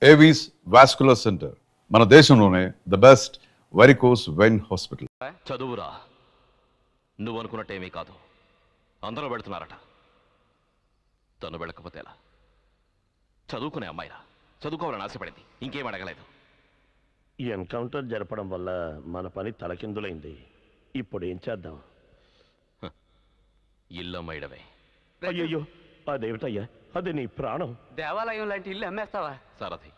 Avis vascular center మన దేశంలోనే the best varicose vein hospital. చదువురా, నువ్వు అనుకున్నట్టేమీ కాదు. అందరూ పెడుతున్నారట, తను వెళ్ళకపోతే ఎలా? చదువుకునే అమ్మాయిరా, చదువుకోవాలని ఆశపడింది, ఇంకేం అడగలేదు. ఈ ఎన్కౌంటర్ జరపడం వల్ల మన పని తలకిందులైంది. ఇప్పుడు ఏం చేద్దాం? ఇల్లమ్మైడవే. అయ్యయ్యో, అదేమిటయ్యా, అది నీ ప్రాణం. దేవాలయం లాంటి ఇల్లు అమ్మేస్తావా? సారథి,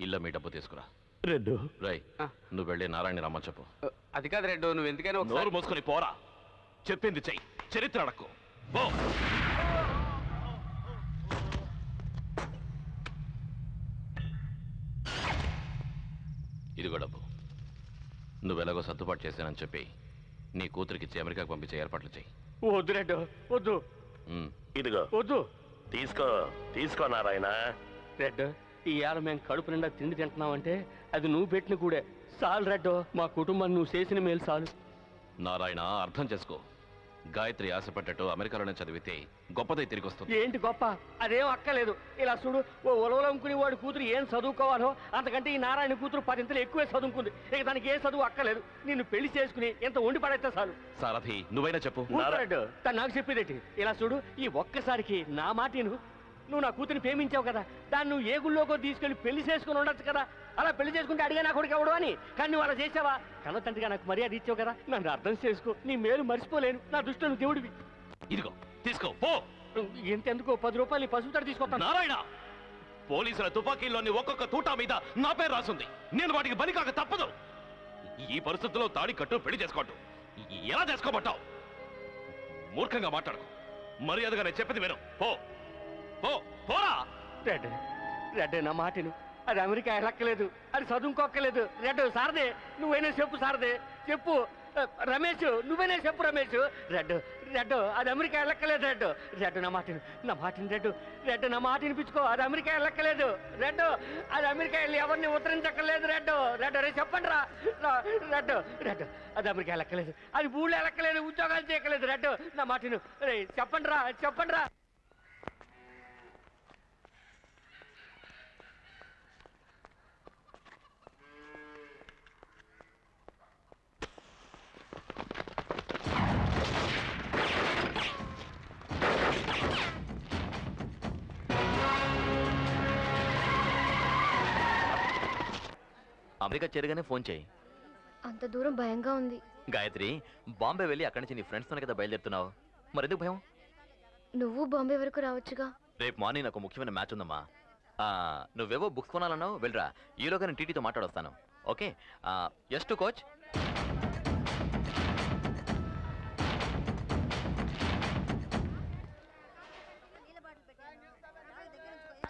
ఇల్లమ్మి డబ్బు తీసుకురా. రెడ్డు, రై, నువ్వు వెళ్ళి నారాయణ రమ్మని చెప్పు. అది కాదు రెడ్డు, నువ్వు ఎందుకైనా నోరు మూసుకొని పోరా. చెప్పింది చెయ్యి, చరిత్ర అడక్కు. పో. ఇదిగో డబ్బు. నువ్వెలాగో సర్దుబాటు చేశానని చెప్పి నీ కూతురికిచ్చి అమెరికాకు పంపించే ఏర్పాట్లు చెయ్యి. వద్దు రెడ్డు, వద్దు. ఇదిగో వద్దు. తీసుకో తీసుకో నారాయణ. రెడ్డు, ఈ ఏళ్ళ మేము కడుపు నిండా తిండి తింటున్నావంటే అది నువ్వు పెట్టిన కూడే. చాలు రెడ్డు, మా కుటుంబాన్ని నువ్వు చేసిన మేలు చాలు. నారాయణ, అర్థం చేసుకో. గాయత్రి ఆశపడ్డట్టు అమెరికాలోనే చదివితే గొప్పదై తిరిగి వస్తుంది. ఏంటి గొప్ప? అదేం అక్కలేదు. ఇలా చూడు, ఓ ఉలవలమ్ముకుని వాడి కూతురు ఏం చదువుకోవాలో అంతకంటే ఈ నారాయణ కూతురు 10 ఇంతలు ఎక్కువే చదువుకుంది. ఇక దానికి ఏ చదువు అక్కలేదు. నిన్ను పెళ్లి చేసుకుని ఎంత వండి పడైతే చాలు. సారథి, నువ్వైనా చెప్పు. రెడ్డు, తను నాకు చెప్పేదేంటి? ఇలా చూడు, ఈ ఒక్కసారికి నా మాట నువ్వు నా కూతురిని ప్రేమించావు కదా, దాన్ని నువ్వు ఏ గుళ్ళోకో తీసుకెళ్లి పెళ్లి చేసుకుని ఉండొచ్చు కదా. అలా పెళ్లి చేసుకుంటే అడిగా నా కొడుకు ఎవడు అని. కానీ నువ్వు అలా చేసావా? కన్న తండ్రిగా నాకు మర్యాద ఇచ్చావు కదా, నన్ను అర్థం చేసుకో. నీ మేలు మర్చిపోలేను. నా దృష్టిలో నువ్వు దేవుడివి. ఇదిగో తీసుకో, పో. ఎంతెందుకో 10 రూపాయలు పసుపు తాడు తీసుకొస్తాను. నారాయణ, పోలీసుల తుపాకీల్లోని ఒక్కొక్క తూటా మీద నా పేరు రాసుంది. నేను వాటికి బలి కాక తప్పదు. ఈ పరిస్థితుల్లో తాడి కట్టు పెళ్లి చేసుకోవటం ఎలా చేసుకోబట్టావు? మూర్ఖంగా మాట్లాడుకో. మర్యాదగా నేను చెప్పేది విను. పో పో, పోరా. రెడ్డి, రెడ్డి, నా మాటను. అది అమెరికా వెళ్ళక్కలేదు, అది చదువుకోక్కలేదు. రెడ్డు, సారదే, నువ్వైనా చెప్పు. సారదే చెప్పు. రమేష్, నువ్వైనా చెప్పు. రమేష్, రెడ్డు, రెడ్డు, అది అమెరికా వెళ్ళక్కలేదు. రెడ్డు, రెడ్డు, నా మాటను. రెడ్డు, రెడ్డు, నా మాట వినిపించుకో. అది అమెరికా వెళ్ళక్కలేదు. రెడ్డు, అది అమెరికా వెళ్ళి ఎవరిని ఉత్తరించక్కర్లేదు. రెడ్డు, రెడ్డు, రే చెప్పండి రా. రెడ్డు, రెడ్డు, అది అమెరికా వెళ్ళక్కలేదు. అది ఊళ్ళో వెళ్ళక్కలేదు, ఉద్యోగాలు చేయక్కలేదు. రెడ్డు, నా మాటను. రే చెప్పండి రా, చెప్పండి రా. అమెరికా చేరగానే ఫోన్ చేయి. అంత దూరం భయంగా ఉంది. గాయత్రి, బాంబే వెళ్ళి అక్కడి నుంచి నీ ఫ్రెండ్స్తోనే కదా బయలుదేరుతున్నావు. మరెందుకు భయం? నువ్వు బాంబే వరకు రావచ్చుగా. రేపు మార్నింగ్ నాకు ముఖ్యమైన మ్యాచ్ ఉందమ్మా. నువ్వేవో బుక్స్ కొనాలన్నావు, వెళ్ళరా. ఈలోగా నేను టీటీతో మాట్లాడొస్తాను. Okay, S two coach.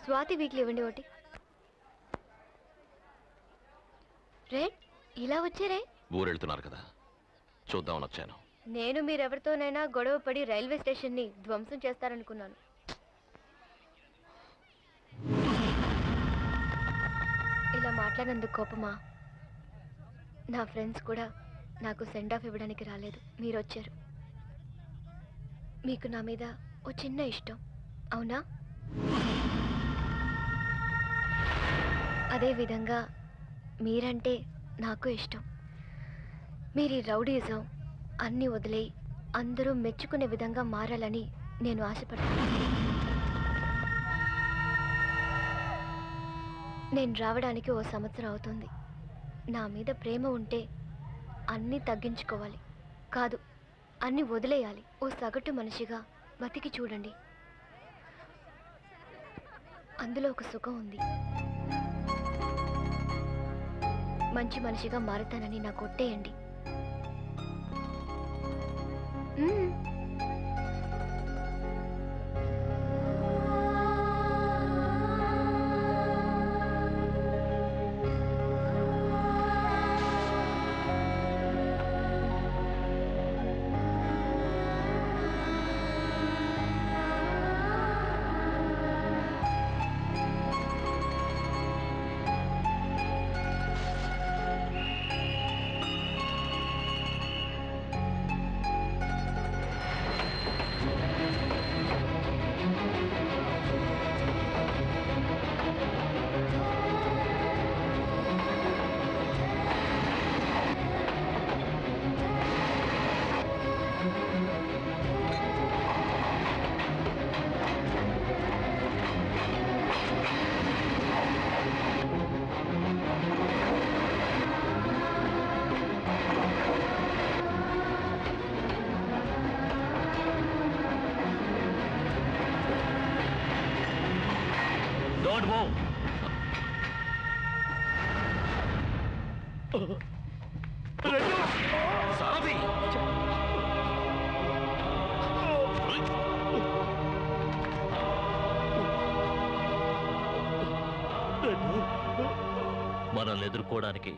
Swathi weekly ఇవ్వండి ఒకటి. రేట్ ఇలా వచ్చారే? ఊరెళ్తున్నారు కదా, చూద్దామని వచ్చాను. నేను మీరెవరితోనైనా గొడవ పడి రైల్వే స్టేషన్ ని ధ్వంసం చేస్తారనుకున్నాను. ఇలా మాట్లాడినందుకు కోపమా? నా ఫ్రెండ్స్ కూడా నాకు సెండ్ ఆఫ్ ఇవ్వడానికి రాలేదు, మీరు వచ్చారు. మీకు నా మీద ఓ చిన్న ఇష్టం, అవునా? అదే విధంగా మీరంటే నాకు ఇష్టం. మీరు రౌడీజం అన్నీ వదిలే అందరూ మెచ్చుకునే విధంగా మారాలని నేను ఆశపడతాను. నేను రావడానికి ఓ సంవత్సరం అవుతుంది. నా మీద ప్రేమ ఉంటే అన్నీ తగ్గించుకోవాలి, కాదు అన్నీ వదిలేయాలి. ఓ సగటు మనిషిగా బతికి చూడండి, అందులో ఒక సుఖం ఉంది. మంచి మనిషిగా మారుతానని నాకు ఒట్టేయండి. సారథి మనల్ని ఎదుర్కోవడానికి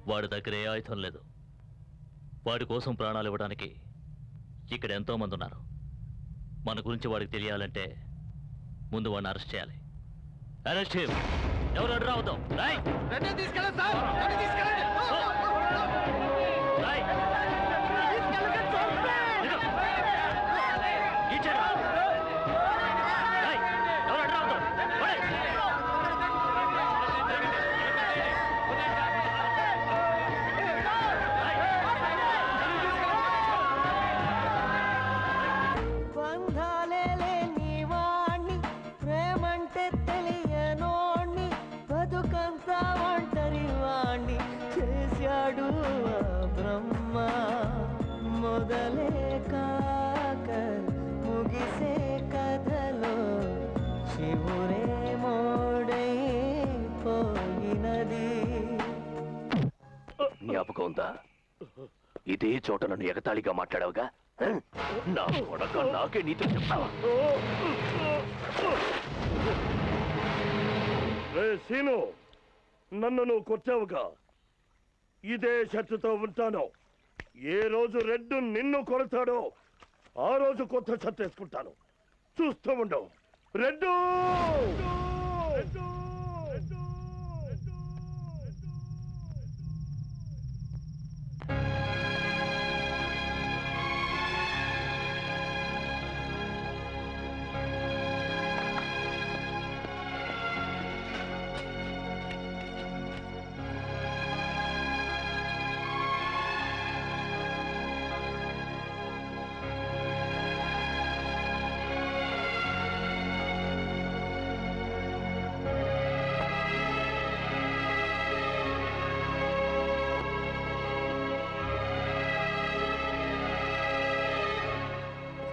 వాడి దగ్గర ఏ ఆయుధం లేదు. వాడి కోసం ప్రాణాలు ఇవ్వడానికి ఇక్కడ ఎంతో మంది ఉన్నారు. మన గురించి వాడికి తెలియాలంటే ముందు వాడిని అరెస్ట్ చేయాలి. అరెస్ట్ ఎవరు అడ్డు రావద్దాం. తీసుకెళ్ళండి సార్, తీసుకెళ్ళండి. జ్ఞాపకం ఉందా? ఇదే చోట నన్ను ఎగతాళిగా మాట్లాడావుగా? నా కొడక నాకే నీతో చెప్తావా? సీను, నన్ను నువ్వు కొట్టావుగా, ఇదే షర్టుతో ఉంటాను. ఏ రోజు రెడ్డు నిన్ను కొడతాడో ఆ రోజు కొత్త షర్ట్ వేసుకుంటాను. చూస్తూ ఉండవు. రెడ్డు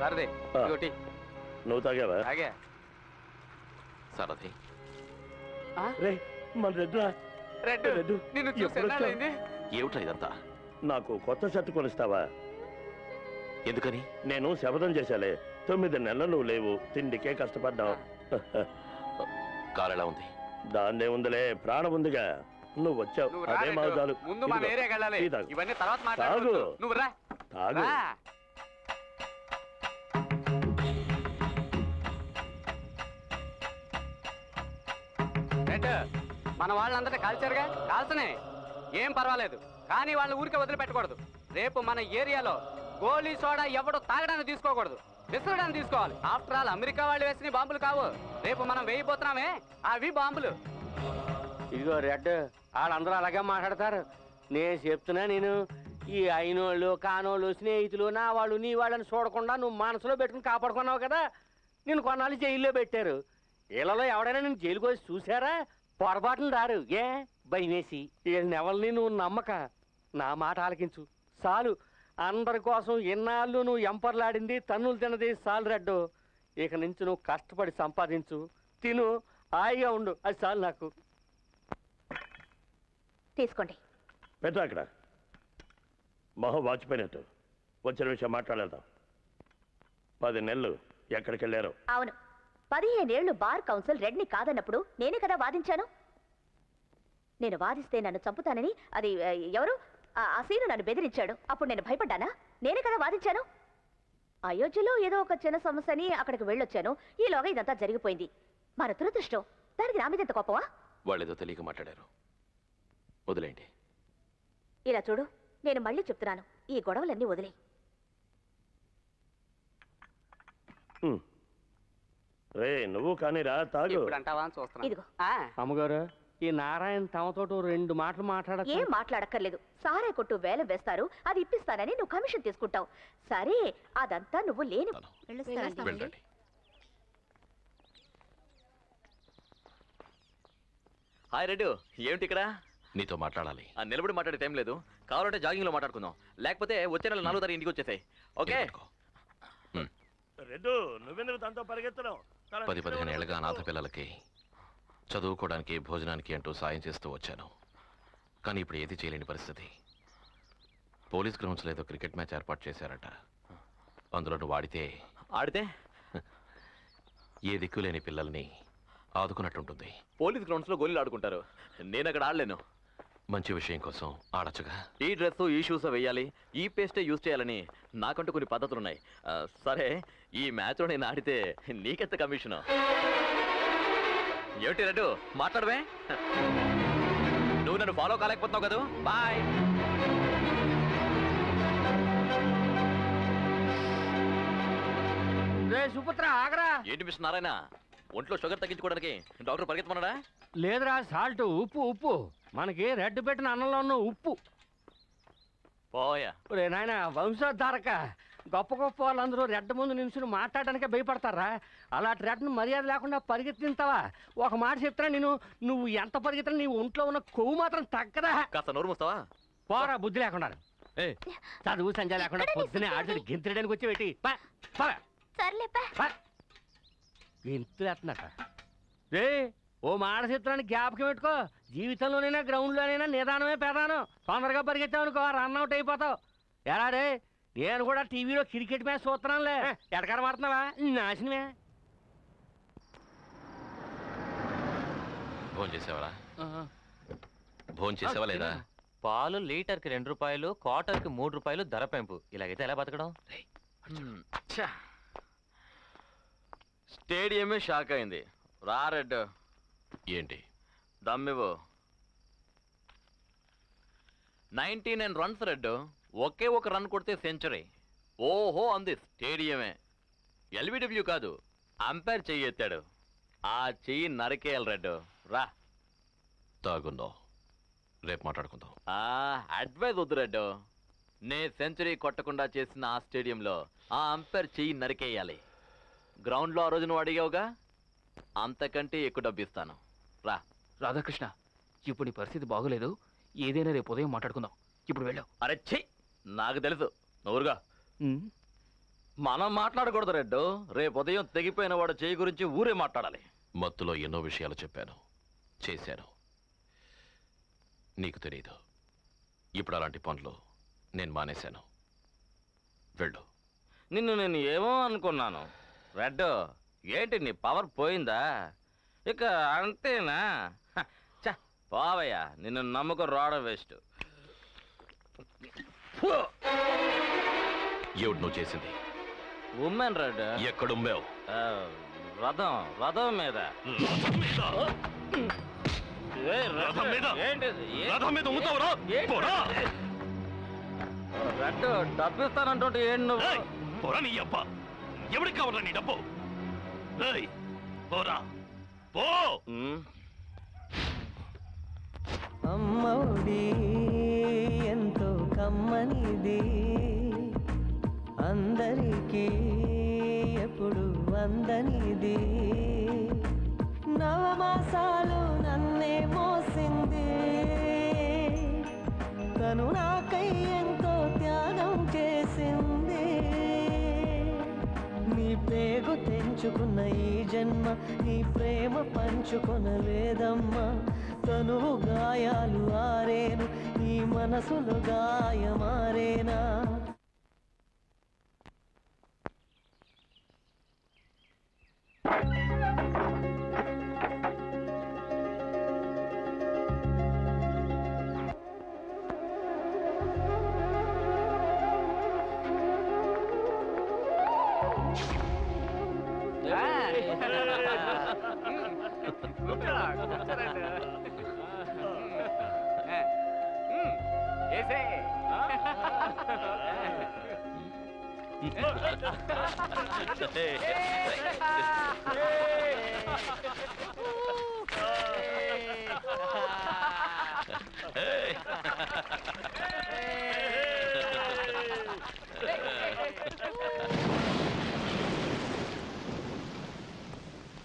సారథి ఒకటి నువ్వు తాగావా? తాగా. సారథి రే మన రెడ్డా. రెడ్డు నిన్ను చూసి ఎన్నాళ్ళైంది? ఏమిట్రా ఇదంతా? నాకు కొత్త షర్ట్ కొనిస్తావా? ఎందుకని? నేను శపథం చేశాలే, 9 నెలలు నువ్వు లేవు, తిండికే కష్టపడ్డావు. కారు ఎలా ఉంది? దాన్నే ఉందిలే, ప్రాణం ఉందిగా. నువ్వు వచ్చావు, నువ్వు రా అదే రెడ్డు. మాకు చాలు. ముందు మన ఇదిగో, ఏరియాకి వెళ్ళాలి. టీ తాగు. ఇవన్నీ తర్వాత తాగు. మాట్లాడు. నువ్వు రా. తాగు. రా. రెడ్డు, మన వాళ్ళందరినీ కాల్చారుగా, కాల్చనే, ఏం పర్వాలేదు. కానీ వాళ్ళని ఊరికే వదిలిపెట్టకూడదు. రేపు మన ఏరియాలో గోలీ సోడా ఎవడో తాగడానికి తీసుకోకూడదు, విసరడానికి తీసుకోవాలి. ఆఫ్టర్ ఆల్ అమెరికా వాళ్ళు వేసిన బాంబులు కావు, రేపు మనం వేయబోతున్నామే అవి బాంబులు. ఇదిగో రెడ్, వాళ్ళందరూ అలాగే మాట్లాడతారు. నేను చెప్తున్నా, నేను ఈ అయినోళ్ళు కానోళ్ళు స్నేహితులు నా వాళ్ళు నీ వాళ్ళని చూడకుండా నువ్వు మనసులో పెట్టుకుని కాపాడుకున్నావు కదా. నేను కొన్నాళ్ళు జైల్లో పెట్టారు. వీళ్ళలో ఎవడైనా నేను జైలుకి వచ్చి చూసారా? పొరపాటును రారు. ఏ భయమేసి వీళ్ళని ఎవరిని నువ్వు నమ్మక, నా మాట ఆలకించు చాలు. అందరి కోసం ఎన్నాళ్ళు నువ్వు ఎంపర్లాడింది, తన్నులు తిన్నది చాలు రెడ్డు. ఇక నుంచి నువ్వు కష్టపడి సంపాదించు, తిను, హాయిగా ఉండు, అది చాలు నాకు. తీసుకోండి. పెట్టు అక్కడ. మొహం వాచిపోయినట్టు వచ్చిన విషయం మాట్లాడేద్దాం. 10 నెలలు ఎక్కడికి వెళ్ళారు? అవును, 15 ఏళ్లు బార్ కౌన్సిల్ రెడ్ని కాదన్నప్పుడు నేనే కదా వాదించాను. నేను వాదిస్తే నన్ను చంపుతానని అది ఎవరు ఆ సీను నన్ను బెదిరించాడు. అప్పుడు నేను భయపడ్డానా? నేనే కదా వాదించాను. అయోధ్యలో ఏదో ఒక చిన్న సమస్యని అక్కడికి వెళ్ళొచ్చాను. ఈలోగా ఇదంతా జరిగిపోయింది. మన దురదృష్టం. దానికి నా మీద ఎంత కోపమా? వాళ్ళేదో తెలియక మాట్లాడారు, వదిలేండి. ఇలా చూడు, నేను మళ్ళీ చెప్తున్నాను, ఈ గొడవలన్నీ వదిలే. రే నువ్వు కానీ రా, తాగు. అంటావా అని చూస్తున్నా. ఇదిగో. అమ్మగారు, ఈ నారాయణ తమతో 2 మాటలు మాట్లాడ. ఏం మాట్లాడక్కర్లేదు. సారే కొట్టు వేలం వేస్తారు, అది ఇప్పిస్తానని నువ్వు కమిషన్ తీసుకుంటావు. సరే, అదంతా నువ్వు లేని. వెళ్ళండి. హాయ్ రెడ్డు, ఏమిటి ఇక్కడ? నీతో మాట్లాడాలి. నిలబడి మాట్లాడే టైం లేదు. కావాలంటే జాగింగ్ లో మాట్లాడుకుందాం, లేకపోతే వచ్చే నెల 4వ తారీఖు ఇంటికి వచ్చేసాయి. ఓకే? రెడ్డు, నువ్వెందుకు తనతో పరిగెత్తడం? 10-15 ఏళ్ళగా అనాథ పిల్లలకి చదువుకోవడానికి, భోజనానికి అంటూ సాయం చేస్తూ వచ్చాను. కానీ ఇప్పుడు ఏది చేయలేని పరిస్థితి. పోలీస్ గ్రౌండ్స్లో ఏదో క్రికెట్ మ్యాచ్ ఏర్పాటు చేశారట. అందులో నువ్వు ఆడితే ఏ దిక్కులేని పిల్లల్ని ఆదుకున్నట్టుంటుంది. పోలీస్ గ్రౌండ్స్లో గోళీలు ఆడుకుంటారు, నేను అక్కడ ఆడలేను. మంచి విషయం కోసం ఆడొచ్చుగా. ఈ డ్రెస్ ఈ షూస్ వేయాలి, ఈ పేస్టే యూజ్ చేయాలని నాకంటూ కొన్ని పద్ధతులు ఉన్నాయి. సరే, ఈ మ్యాచ్లో నేను ఆడితే నీకెంత కమిషను? ఏమిటి రెడ్డు మాట్లాడవే? నువ్వు నన్ను ఫాలో కాలేకపోతున్నావు కదా. బాయ్. సుపుత్ర ఆగరా. ఏంటి మిస్టర్ నారాయణ, ఒంట్లో షుగర్ తగ్గించుకోవడానికి డాక్టర్ పరిగెత్తమన్నాడా? లేదురా, సాల్ట్ ఉప్పు మనకి రెడ్ పెట్టిన అన్నంలో ఉన్న ఉప్పు. పోయా రే నాయన, వంశోద్ధారక గొప్ప గొప్ప వాళ్ళందరూ రెడ్ ముందు నిమిషం మాట్లాడడానికే భయపడతారా? అలాంటి రెడ్ను మర్యాద లేకుండా పరిగెత్తింతావా? ఒక మాట చెప్తారా, నువ్వు ఎంత పరిగెత్తినా నీ ఒంట్లో ఉన్న కొవ్వు మాత్రం తగ్గదా? కాస్త నోరు మూస్తావా? పోరా, బుద్ధి లేకుండా చదువు సంజయ్ లేకుండా పొద్దునే ఆడి గింతడానికి వచ్చి పెట్టి గింతులేస్తున్నట. రే, ఓ మాట చిత్రాన్ని జ్ఞాపకం పెట్టుకో. జీవితంలోనైనా గ్రౌండ్లోనైనా నిదానమే ప్రధానం. తొందరగా పరిగెత్తావు అనుకో, రన్అట్ అయిపోతావు. ఎలా రే, నేను కూడా టీవీలో క్రికెట్ మ్యాచ్ చూస్తున్నానులే. ఎడకార మాడుతున్నావా? నాశనమే. భోజనం చేసేవారా? భోజనం చేసేవా లేదా? పాలు లీటర్కి 2 రూపాయలు, క్వార్టర్కి 3 రూపాయలు ధర పెంపు. ఇలాగైతే ఎలా బతకడం? స్టేడియమే షాక్ అయింది. రా రెడ్. ఏంటి? దమ్మివు. 99 రన్స్ రెడ్. ఒకే ఒక రన్ కొడితే సెంచరీ. ఓహో అంది స్టేడియమే. ఎల్బిడబ్ల్యూ కాదు, అంపైర్ చెయ్యి ఎత్తాడు. ఆ చెయ్యి నరికేయాలి రెడ్. రా. తాగుందో, రేపు మాట్లాడుకుందాం. అడ్వైజ్ వద్దు రెడ్. నే సెంచరీ కొట్టకుండా చేసిన ఆ స్టేడియంలో ఆ అంపైర్ చెయ్యి నరికేయాలి. గ్రౌండ్లో ఆ రోజు నువ్వు అడిగావుగా, అంతకంటే ఎక్కువ డబ్బు ఇస్తాను. రా. రాధాకృష్ణ, ఇప్పుడు నీ పరిస్థితి బాగోలేదు. ఏదైనా రేపు ఉదయం మాట్లాడుకుందాం. ఇప్పుడు వెళ్ళావు. అరే ఛీ, నాకు తెలుసు. నోరుగా. మనం మాట్లాడకూడదు రెడ్డు. రేపు ఉదయం తెగిపోయిన వాడు చెయ్యి గురించి ఊరే మాట్లాడాలి. మత్తులో ఎన్నో విషయాలు చెప్పాను, చేశాను. నీకు తెలియదు. ఇప్పుడు అలాంటి పనులు నేను మానేశాను. వెళ్ళు. నిన్ను నేను ఏమో అనుకున్నాను రెడ్డు. ఏంటి నీ పవర్ పోయిందా? ఇక అంతేనా? పోవయ్యా, నిన్ను నమ్ముకు రావడం వేస్ట్. ఏమిటి నువ్వు చేసింది? ఉమ్మాను రెడ్డు. ఎక్కడుమ్మావు? రథం మీద. రెడ్డు డబ్బు ఇస్తానంటుంటే ఏంటి నువ్వు? పోరా నీ అబ్బా, ఎవరికి కావాలా నీ డబ్బు? పోరా పో. అమ్మఒడి ఎంతో కమ్మనిది, అందరికీ ఎప్పుడు వందనిది. నవమాసాలు నన్నే మోసింది, తను నాకై ఎంతో త్యాగం చేసింది. నీ పేగు తెంచుకున్న ఈ జన్మ నీ ప్రేమ పంచుకొనలేదమ్మా. తనువు గాయాలు ఆరేను, ఈ మనసులో గాయమారేనా?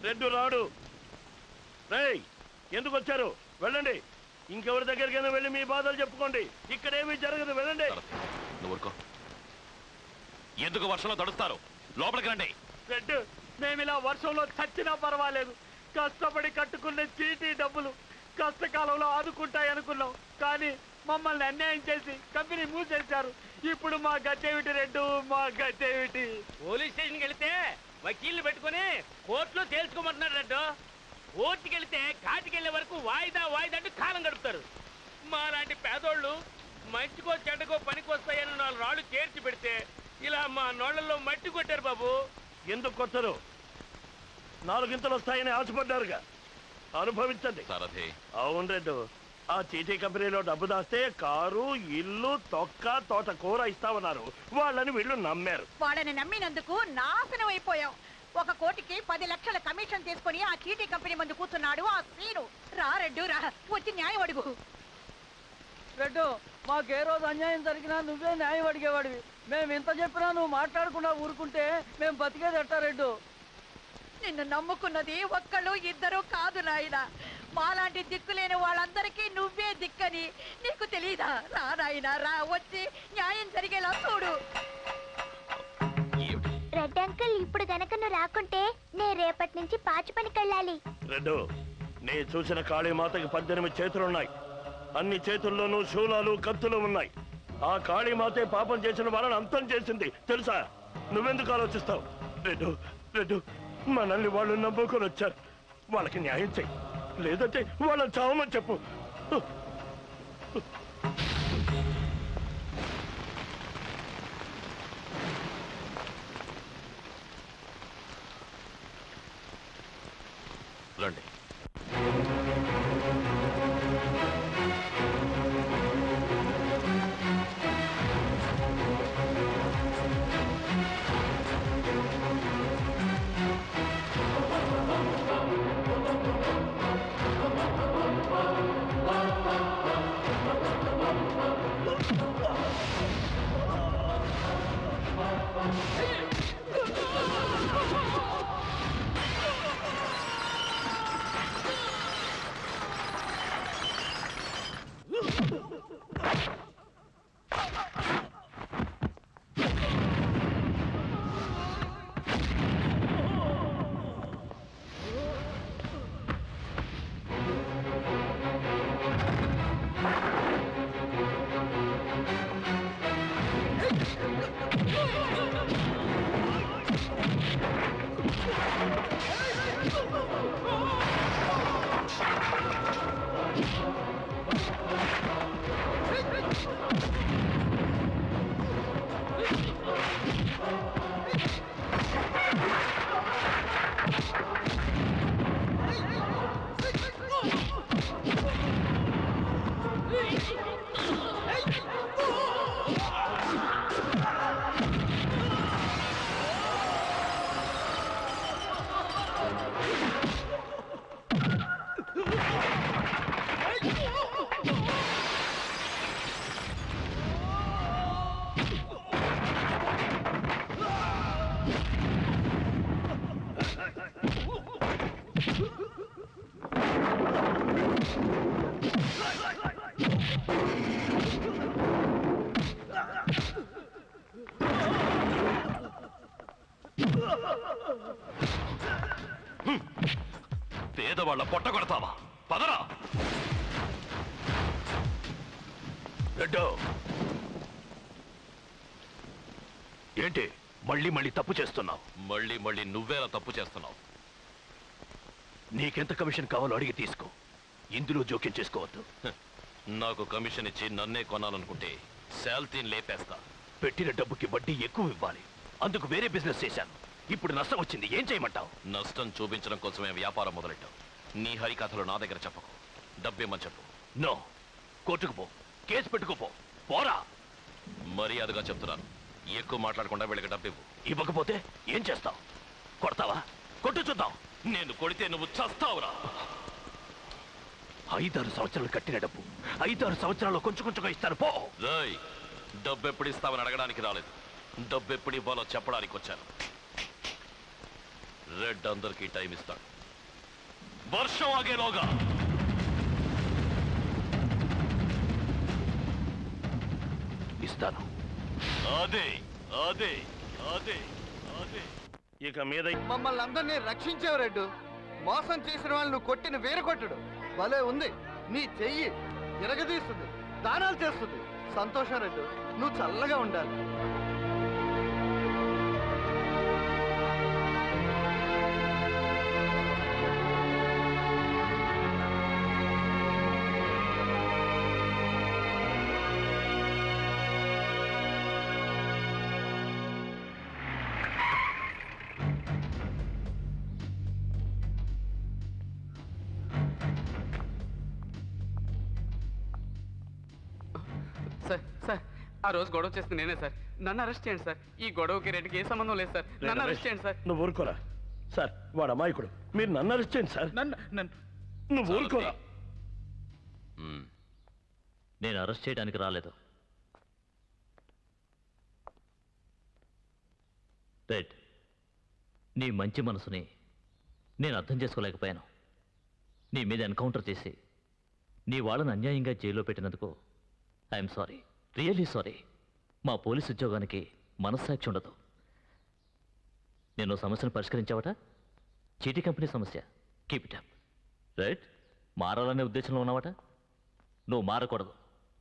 రెడ్డు రాడు. రేయ్, ఎందుకు వచ్చారు? వెళ్ళండి. ఇంకెవరి దగ్గరికైనా వెళ్ళి మీ బాధలు చెప్పుకోండి. ఇక్కడేమీ జరగదు, వెళ్ళండి. నువ్వు ఊరుకో. ఎందుకు వర్షంలో తడుస్తారు? లోపలికి రండి. రెడ్డు, మేము ఇలా వర్షంలో చచ్చినా పర్వాలేదు. కష్టపడి కట్టుకున్న చీటీ డబ్బులు కష్టకాలంలో ఆదుకుంటాయి అనుకున్నాం, కానీ మమ్మల్ని అన్యాయం చేసి కంపెనీ మూసేశారు. ఇప్పుడు మా గట్టేమిటి రెడ్డు, మా గట్టేమిటి? పోలీస్ స్టేషన్కి వెళితే వకీల్ని పెట్టుకుని కోర్టులో తేల్చుకోమంటున్నారు రెడ్డు. కోర్టుకి వెళితే కాటికి వెళ్ళే వరకు వాయిదా అంటూ కాలం గడుపుతారు. మా లాంటి పేదోళ్ళు మంచికో చెడ్డకో పనికొస్తాయని 4 రాళ్ళు చేర్చి పెడితే ఇలా మా నోళ్లలో మట్టి కొట్టారు బాబు. ఎందుకు కొట్టరు? 4 గింతలు వస్తాయని ఆశపడ్డారుగా, అనుభవించండి. అవును రెడ్డు, ఆ చీటీ కంపెనీలో డబ్బు దాస్తే కారు, ఇల్లు, తొక్క, తోట కూర ఇస్తామన్నారు. వాళ్ళని వీళ్ళు నమ్మారు. వాళ్ళని నమ్మినందుకు నాశనం అయిపోయాం. 1 కోటికి 10 లక్షల కమిషన్ తీసుకుని ఆ చీటీ కంపెనీ ముందు కూర్చున్నాడు ఆ శ్రీను. రా రెడ్డు రా, వచ్చి న్యాయం అడుగు. రెడ్డు, మాకే రోజు అన్యాయం జరిగినా నువ్వే న్యాయం అడిగేవాడివి. మేము ఇంత చెప్పినా నువ్వు మాట్లాడకుండా ఊరుకుంటే మేము బతికేది ఎట్టా రెడ్డు? నిన్ను నమ్ముకున్నది 1 2 కాదు నాయన. మాలాంటి దిక్కులేని వాళ్ళందరికీ నువ్వే దిక్కని నీకు తెలీదా? రా నాయన రా, వచ్చి న్యాయం జరిగేలా చూడు. రెడ్ అంకుల్, ఇప్పుడు గనక నువ్వు రాకుంటే నేను రేపటి నుంచి పాచి పనికి వెళ్ళాలి. రెడ్డు, నే చూసిన కాళీమాతకి 18 చేతులున్నాయి. అన్ని చేతుల్లోనూ శూలాలు, కత్తులు ఉన్నాయి. ఆ కాళీమాతే పాపం చేసిన వాళ్ళని అంతం చేసింది తెలుసా? నువ్వెందుకు ఆలోచిస్తావు? రెడ్డు, మనల్ని వాళ్ళు నమ్ముకొని వచ్చారు. వాళ్ళకి న్యాయం చెయ్యి, లేదంటే వాళ్ళని చావమని చెప్పు. రండి. పేదవాళ్ళ పొట్ట కొడతావా? పదరా. రెడ్డు, ఏంటి మళ్ళీ తప్పు చేస్తున్నావు? మళ్ళీ నువ్వేలా తప్పు చేస్తున్నావు? నీకెంత కమిషన్ కావాలో అడిగి తీసుకో, ఇందులో జోక్యం చేసుకోవద్దు. నాకు కమిషన్ ఇచ్చి నన్నే కొనాలనుకుంటే శాల్తీని లేపేస్తా. పెట్టిన డబ్బుకి వడ్డీ ఎక్కువ ఇవ్వాలి. అందుకు వేరే బిజినెస్ చేశాను. ఇప్పుడు నష్టం వచ్చింది, ఏం చేయమంటావు? నష్టం చూపించడం కోసమే వ్యాపారం మొదలెట్టావు. నీ హరికథలు నా దగ్గర చెప్పకు. డబ్బేమని చెప్పు. నో, కోర్టుకు పో, కేసు పెట్టుకుపో. పోరా. మర్యాదగా చెప్తున్నాను, ఎక్కువ మాట్లాడకుండా వీళ్ళకి డబ్బివ్వు. ఇవ్వకపోతే ఏం చేస్తావు? కొడతావా? కొట్టు చూద్దాం. నేను కొడితే నువ్వు చస్తావురా. 5-6 సంవత్సరాలు కట్టిన డబ్బు 5-6 సంవత్సరాల్లో కొంచెంగా ఇస్తాను, పో. రేయ్, డబ్బు ఎప్పుడు ఇస్తావని అడగడానికి రాలేదు, డబ్బు ఎప్పుడు ఇవ్వాలో చెప్పడానికి వచ్చాను. రెడ్ అందరికీ టైం ఇస్తాడు. వర్షం ఆగేలోగా ఇస్తాను. అదే అదే అదే అదే ఇక మీద మమ్మల్ని అందరినీ రక్షించేవు రెడ్డు. మోసం చేసిన వాళ్ళను కొట్టిన వేరు కొట్టుడు భలే ఉంది. నీ చెయ్యి ఎరగదీస్తుంది, దానాలు చేస్తుంది. సంతోషం రెడ్డి, నువ్వు చల్లగా ఉండాలి. సార్ సార్ ఆ రోజు గొడవ చేస్తే నేనే సార్. నన్ను అరెస్ట్ చేయండి సార్. ఈ గొడవకి రెడ్డికి ఏ సంబంధం లేదు సార్. నన్ను అరెస్ట్ చేయండి సార్. నువ్వు ఊరుకోరా సార్, వాడు అమాయకుడు. మీరు నన్ను అరెస్ట్ చేయండి సార్. నన్ను నువ్వు ఊరుకోరా. నేను అరెస్ట్ చేయడానికి రాలేదు. రెడ్, నీ మంచి మనసుని నేను అర్థం చేసుకోలేకపోయాను. నీ మీద ఎన్కౌంటర్ చేసి నీ వాళ్ళని అన్యాయంగా జైల్లో పెట్టినందుకు ఐఎమ్ సారీ, రియల్లీ సారీ. మా పోలీసు ఉద్యోగానికి మనస్సాక్షి ఉండదు. నేను సమస్యను పరిష్కరించావట, చీటీ కంపెనీ సమస్య. Keep it up. రైట్, మారాలనే ఉద్దేశంలో ఉన్నావట. నువ్వు మారకూడదు,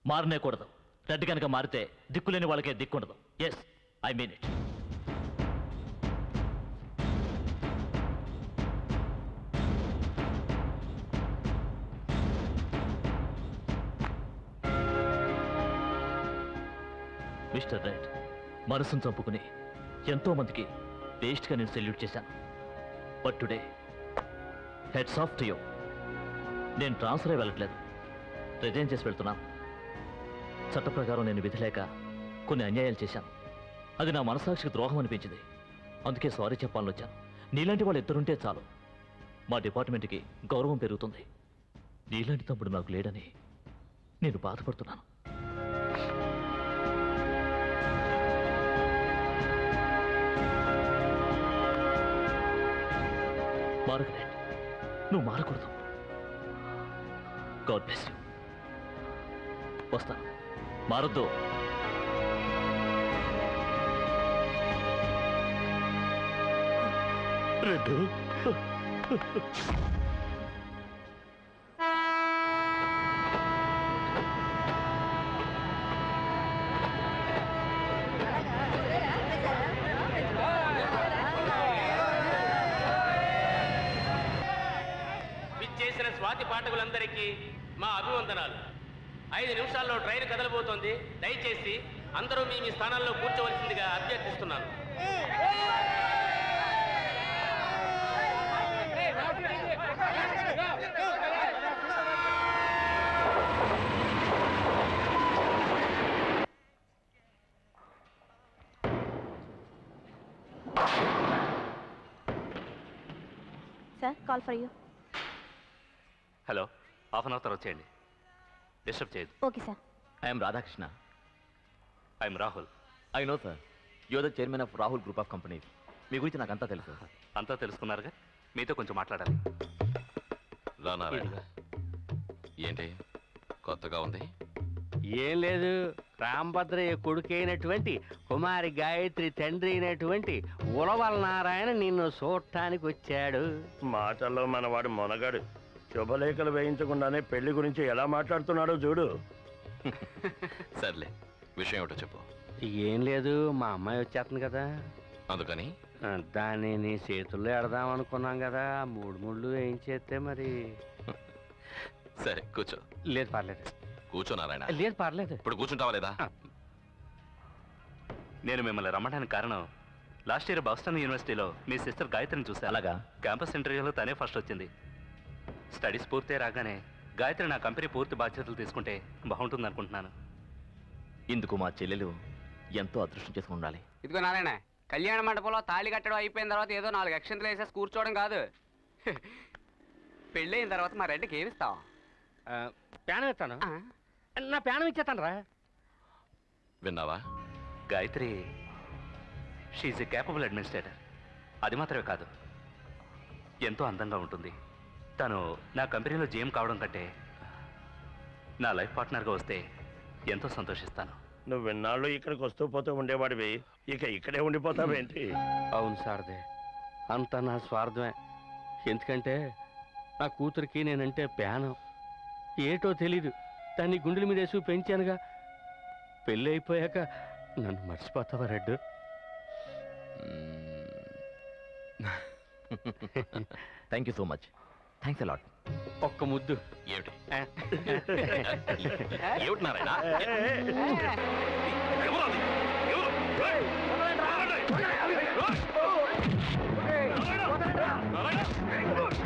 మారనేకూడదు. రెడ్ కనుక మారితే దిక్కులేని వాళ్ళకే దిక్కుండదు. Yes, I mean it. Mister Red, మనసును చంపుకుని ఎంతో మందికి వేస్ట్గా నేను సెల్యూట్ చేశాను. But today hats off to you. నేను ట్రాన్స్ఫర్ అయి వెళ్ళట్లేదు, రిజైన్ చేసి వెళ్తున్నాను. చట్ట ప్రకారం నేను విధి లేక కొన్ని అన్యాయాలు చేశాను. అది నా మనసాక్షికి ద్రోహం అనిపించింది. అందుకే సారీ చెప్పాలని వచ్చాను. నీలాంటి వాళ్ళు ఇద్దరుంటే చాలు, మా డిపార్ట్మెంట్కి గౌరవం పెరుగుతుంది. నీలాంటి తమ్ముడు నాకు లేడని నేను బాధపడుతున్నాను. మారగలేండి, నువ్వు మారకూడదు. God bless you. వస్తాను, మారొద్దు. రెడ్డు, విచ్చేసిన స్వాతి పాఠకులందరికీ మా అభివందనాలు. 5 నిమిషాల్లో ట్రైన్ కదలబోతోంది. దయచేసి అందరూ మీ మీ స్థానాల్లో కూర్చోవలసిందిగా అభ్యర్థిస్తున్నాను. Sir, call for you. Hello, half an hour తర్వాత వచ్చేయండి. డిస్టర్బ్ చేయదు. Okay sir. I'm Radhakrishna. I'm Rahul. I know sir, you are the chairman of Rahul group of companies. మీ గురించి నాకు అంతా తెలుసు. అంతా తెలుసుకున్నారుగా, మీతో కొంచెం మాట్లాడాలి. రానారాయణ, ఏంటి కొత్తగా ఉంది? ఏం లేదు, రాంభద్రయ్య కొడుకు అయినటువంటి కుమారి గాయత్రి తండ్రి అయినటువంటి ఉలవల నారాయణ నిన్ను చూడటానికి వచ్చాడు. మాటల్లో మనవాడు మొనగాడు. శుభలేఖలు వేయించకుండానే పెళ్లి గురించి ఎలా మాట్లాడుతున్నాడో చూడు. సర్లే, విషయం ఏమిటో చెప్పు. ఏం లేదు, మా అమ్మాయి వచ్చేస్తుంది కదా, అందుకని దాన్ని నీ చేతుల్లో ఎడదాం అనుకున్నాం కదా. 3 ముళ్ళు ఏం చేస్తే మరి. సరే కూర్చో. లేదు పర్లేదు. కూర్చో నారాయణ. లేదు పర్లేదు. ఇప్పుడు కూర్చుంటావా లేదా? నేను మిమ్మల్ని రమ్మడానికి కారణం, లాస్ట్ ఇయర్ బోస్టన్ యూనివర్సిటీలో మీ సిస్టర్ గాయత్రిని చూస్తే. అలాగా? క్యాంపస్ ఇంటర్వ్యూలో తనే ఫస్ట్ వచ్చింది. స్టడీస్ పూర్తి రాగానే గాయత్రి నా కంపెనీ పూర్తి బాధ్యతలు తీసుకుంటే బాగుంటుంది అనుకుంటున్నాను. ఇందుకు మా చెల్లెలు ఎంతో అదృష్టం చేసుకుని ఉండాలి. ఇదిగో నారాయణ, కళ్యాణ మండపంలో తాళి కట్టడం అయిపోయిన తర్వాత ఏదో 4 అక్షంతలు వేసేసి కూర్చోవడం కాదు. పెళ్ళయిన తర్వాత మా రెడ్డికి ఏమిస్తావు? ప్యానం ఇస్తాను. నా ప్యానం ఇచ్చేస్తాను రా. విన్నావా? Gayatri she's a capable administrator. అది మాత్రమే కాదు, ఎంతో అందంగా ఉంటుంది. తను నా కంపెనీలో జీఎం కావడం కంటే నా లైఫ్ పార్ట్నర్గా వస్తే ఎంతో సంతోషిస్తాను. నువ్వు విన్నాళ్ళు ఇక్కడికి వస్తూ పోతూ ఉండేవాడివి, ఇక ఇక్కడే ఉండిపోతావేంటి? అవును సార్దే, అంతా నా స్వార్థమే. ఎందుకంటే నా కూతురికి నేనంటే ప్యానం. ఏటో తెలీదు, దాన్ని గుండెల మీద వేసి పెంచానుగా. పెళ్ళి అయిపోయాక నన్ను మర్చిపోతావా Red? Thank you so much. Thanks a lot. ఒక్క ముద్దు. ఏమిటి ఏమిటి నారాయణ? ఎవరది? ఎవరు? రేయ్! నారాయణ! నారాయణ! నారాయణ! నారాయణ!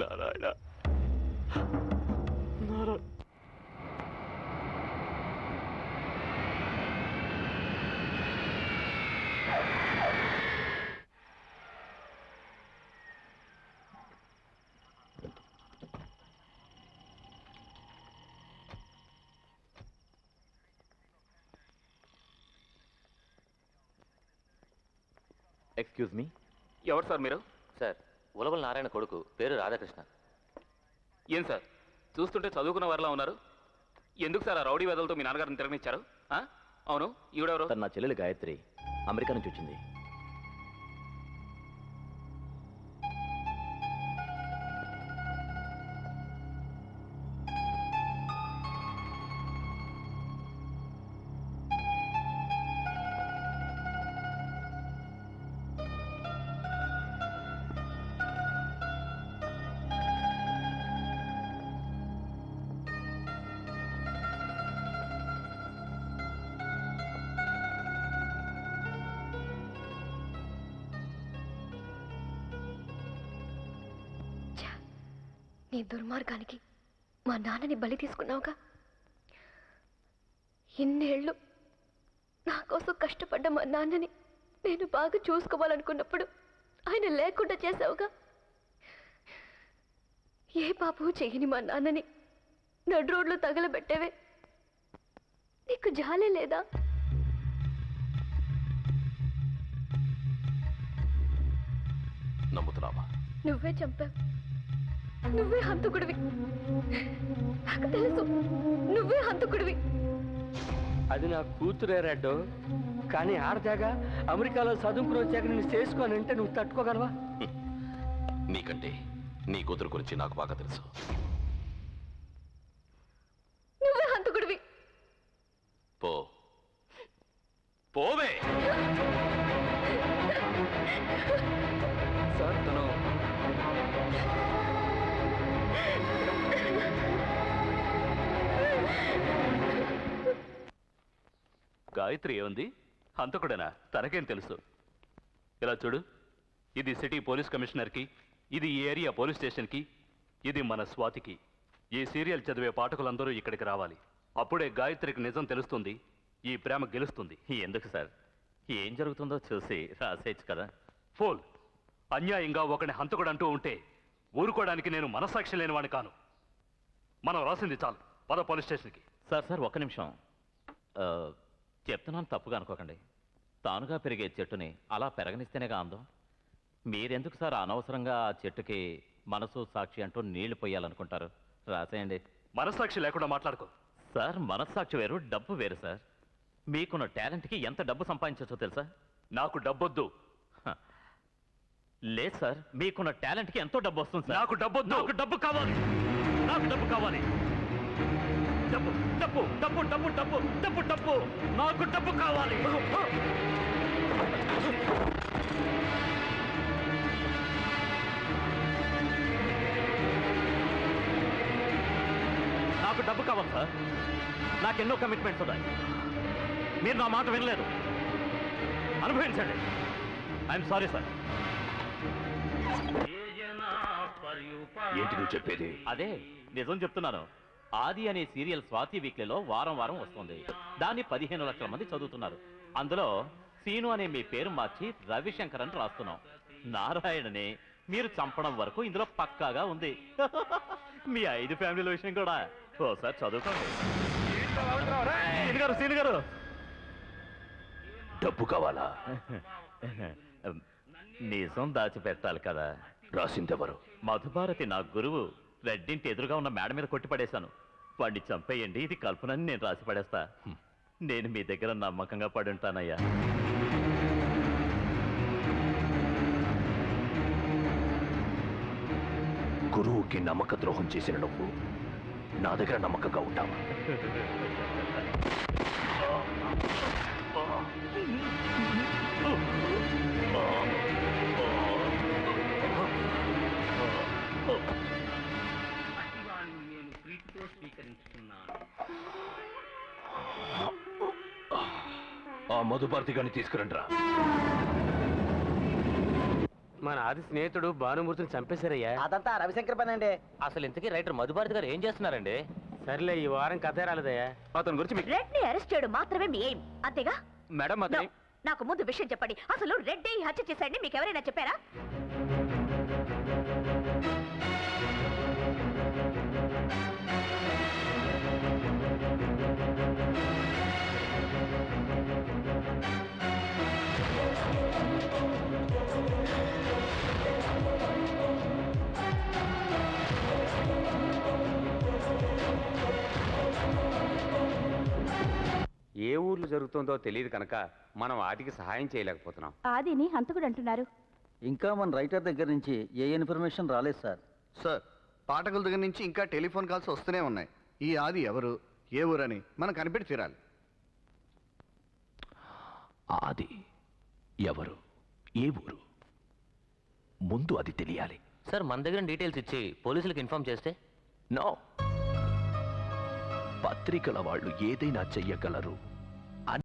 నారాయణ! నారాయణ! నారాయణ! Excuse me. ఎవరు సార్ మీరు? సార్, ఉలవల నారాయణ కొడుకు, పేరు రాధాకృష్ణ. ఏం సార్ చూస్తుంటే చదువుకున్న వారిలా ఉన్నారు? ఎందుకు సార్ ఆ రౌడీ వెదలతో మీ నాన్నగారిని తిరగనిచ్చారు? అవును, ఈవిడెవరు? తన నా చెల్లెలు గాయత్రి, అమెరికా నుంచి వచ్చింది. నీ దుర్మార్గానికి మా నాన్నని బలి తీసుకున్నావుగా. ఇన్నేళ్ళు నా కోసం కష్టపడ్డ మా నాన్నని నేను బాగా చూసుకోవాలనుకున్నప్పుడు ఆయన లేకుండా చేసావుగా. ఏ పాపం చెయ్యని మా నాన్నని నడు రోడ్లు తగలబెట్టేవే. నీకు జాలే లేదా? నమ్ముతున్నావా? నువ్వే చంపావు. నువ్వే హంతకుడివి. నాకు తెలుసు, నువ్వే హంతకుడివి. అది నా కూతురే రెడ్డు. కానీ ఆడదాగా అమెరికాలో చదువుకుని వచ్చాక నేను చేసుకోనంటే నువ్వు తట్టుకోగలవా? నీకంటే నీ కూతురు గురించి నాకు బాగా తెలుసు. నువ్వే హంతకుడివి. పో, పోవే. సార్ తను గాయత్రి ఏముంది? హంతకుడేనా? తనకేం తెలుసు? ఇలా చూడు, ఇది సిటీ పోలీస్ కమిషనర్కి, ఇది ఈ ఏరియా పోలీస్ స్టేషన్కి, ఇది మన స్వాతికి. ఈ సీరియల్ చదివే పాఠకులందరూ ఇక్కడికి రావాలి. అప్పుడే గాయత్రికి నిజం తెలుస్తుంది, ఈ ప్రేమ గెలుస్తుంది. ఎందుకు సార్? ఏం జరుగుతుందో చూసి రాసేయచ్చు కదా. ఫోల్, అన్యాయంగా ఒకని హంతకుడంటూ ఉంటే ఊరుకోవడానికి నేను మనసాక్షి లేనివాడిని కాను. మనం రాసింది చాలు, పద పోలీస్ స్టేషన్కి. సార్ ఒక్క నిమిషం చెప్తున్నాను, తప్పుగా అనుకోకండి. తానుగా పెరిగే చెట్టుని అలా పెరగనిస్తేనేగా అందం. మీరెందుకు సార్ అనవసరంగా ఆ చెట్టుకి మనసు సాక్షి అంటూ నీళ్లు పోయాలనుకుంటారు? రాసేయండి. మనస్సాక్షి లేకుండా మాట్లాడుకో. సార్ మనస్సాక్షి వేరు, డబ్బు వేరు సార్. మీకున్న టాలెంట్కి ఎంత డబ్బు సంపాదించవచ్చో తెలుసా? నాకు డబ్బొద్దు. లేదు సార్, మీకున్న టాలెంట్కి ఎంతో డబ్బు వస్తుంది సార్. నాకు డబ్బొద్దు. నాకు డబ్బు కావాలి. నాకు డబ్బు కావాలి. డబ్బు డబ్బు డబ్బు డబ్బు డబ్బు డబ్బు డబ్బు నాకు డబ్బు కావాలి. నాకు డబ్బు కావాలి సార్. నాకెన్నో కమిట్మెంట్స్ ఉన్నాయి. మీరు నా మాట వినలేదు. అనుభవించండి. I'm sorry sir. ఏంటి నువ్వు చెప్పేది? అదే నిజం చెప్తున్నాను. ఆది అనే సీరియల్ స్వాతి వీక్లీలో వారం వారం వస్తుంది. దాన్ని 15 లక్షల మంది చదువుతున్నారు. అందులో సీను అనే మీ పేరు మార్చి రవిశంకర్ అని రాస్తున్నాం. నారాయణని మీరు చంపడం వరకు ఇందులో పక్కాగా ఉంది. మీ 5 ఫ్యామిలీల విషయం కూడా ఓసారి చదువుకోండి. సీను గారు డబ్బు కావాలా? నిజం దాచిపెట్టాలి కదా. రాసిందెవరు? మధుభారతి నా గురువు. రెడ్డింటి ఎదురుగా ఉన్న మేడ మీద కొట్టిపడేశాను. వాడిని చంపేయండి, ఇది కల్పనని నేను రాసి పడేస్తా. నేను మీ దగ్గర నమ్మకంగా పడి ఉంటానయ్యా. గురువుకి నమ్మక ద్రోహం చేసిన నువ్వు నా దగ్గర నమ్మకంగా ఉంటావా? ఆ మధుభారతి గారిని తీసుకురండిరా. మన ఆది స్నేహితుడు భానుమూర్తిని చంపేశారయ్యా. అదంతా రవిశంకర్ పని అండి. అసలు ఇంతకీ రైటర్ మధుభారతి గారు ఏం చేస్తున్నారండి? సర్లే, ఈ వారం కథే రాలేదయ్యా. అతని గురించి మీకు రెడ్ ని అరెస్ట్ చేయడం మాత్రమే మీ ఎయిమ్, అంతేగా? Madam No. నాకు ముందు విషయం చెప్పండి. అసలు రెడ్డి ఈ హత్య చేశాడని మీకు ఎవరైనా చెప్పారా? ఏ ఊర్లో జరుగుతుందో తెలియదు కనుక మనం వాటికి సహాయం చేయలేకపోతున్నాం. ఆదిని హంతకుడు అంటున్నారు. ఇంకా మన రైటర్ దగ్గర నుంచి ఏ ఇన్ఫర్మేషన్ రాలేదు సార్. సార్, పాఠకుల దగ్గర నుంచి ఇంకా టెలిఫోన్ కాల్స్ వస్తూనే ఉన్నాయి. ఈ ఆది ఎవరు, ఏ ఊరని మనం కనిపెట్టి తీరాలి. ఆది ఎవరు, ఏ ఊరు, ముందు అది తెలియాలి. సార్, మన దగ్గర డీటెయిల్స్ ఇచ్చి పోలీసులకు ఇన్ఫార్మ్ చేస్తే? నో, పత్రికల వాళ్ళు ఏదైనా చెయ్యగలరు.